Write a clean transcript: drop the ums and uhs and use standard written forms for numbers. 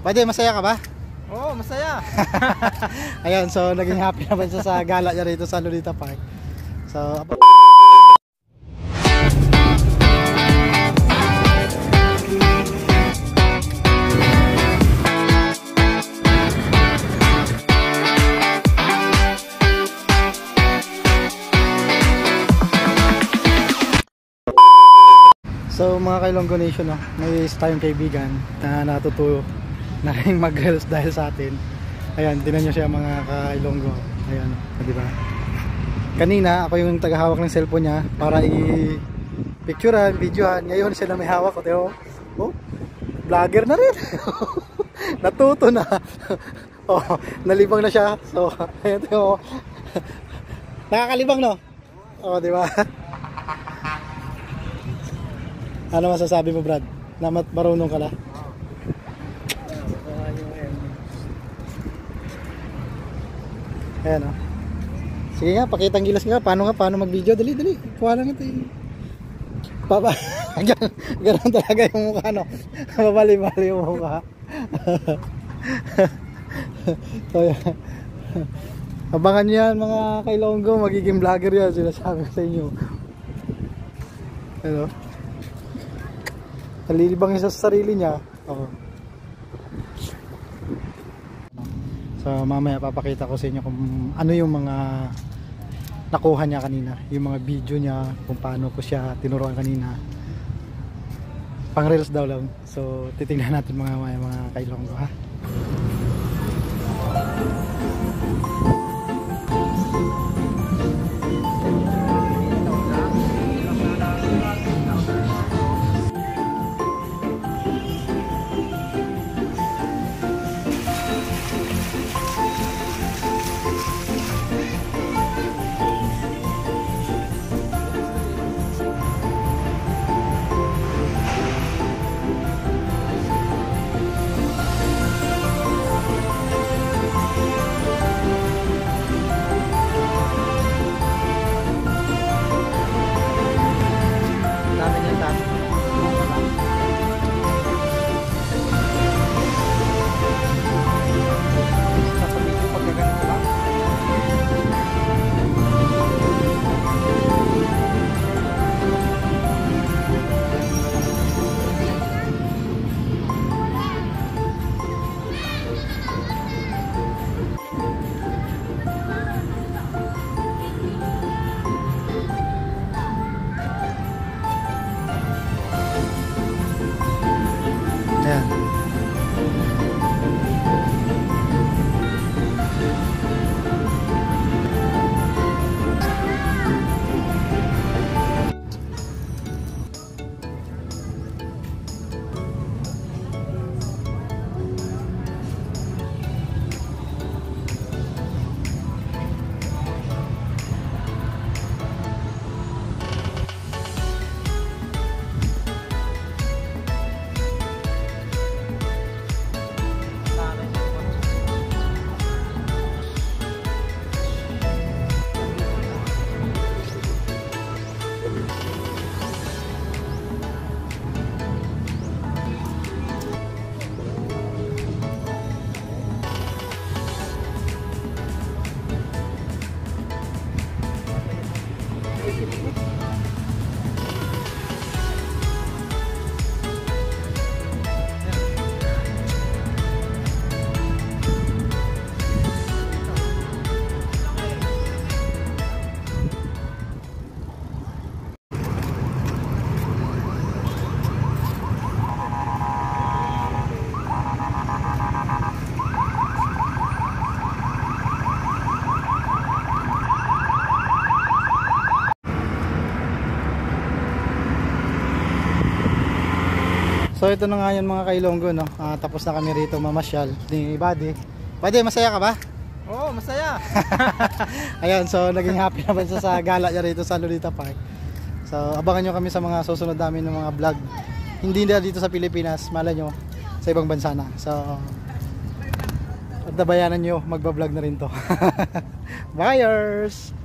Pwede, masaya ka ba? Oo, masaya. Ayun, so naging happy naman siya sa gala niya rito sa Lolita Park. So, so mga Kailonggo Nation, no, may isa tayong kaibigan na natutuyo na rin mag-girls dahil sa atin. Ayan, tinan nyo siya mga Kailonggo. Ayan, di ba? Kanina ako yung tagahawak ng cellphone niya para i-picturean, videohan. Ngayon siya na may hawak. Oh, vlogger na rin. Natuto na. Oh, nalibang na siya. So, ayan, oh. Nakakalibang, no? Oh, di ba? Ano masasabi mo, Brad? Na marunong ka na? Ayan, o. Sige nga, pakitang gilas nga. Paano mag-video? Dali. Kuha lang ito. Ganun talaga yung mukha, no? Mabali-bali yung mukha. So, yan. Abangan nyo yan, mga Kailonggo. Magiging vlogger yan. Sinasabi ko sa inyo. Ano? Nalilibang niya sa sarili niya. Oh. So mamaya papakita ko sa inyo kung ano yung mga nakuha niya kanina, yung mga video niya, kung paano ko siya tinuruan kanina. Pang reels daw lang. So titingnan natin mga Kailonggo, ha. So ito na nga yun mga Kailonggo, no? Tapos na kami rito mamasyal ni Buddy. Buddy, masaya ka ba? Oo, masaya. Ayun, so naging happy naman siya sa gala niya rito sa Lolita Park. So abangan nyo kami sa mga susunod namin ng mga vlog. Hindi na dito sa Pilipinas, malay nyo sa ibang bansa na. So at nabayanan nyo, magbablog na rin to. Buyers!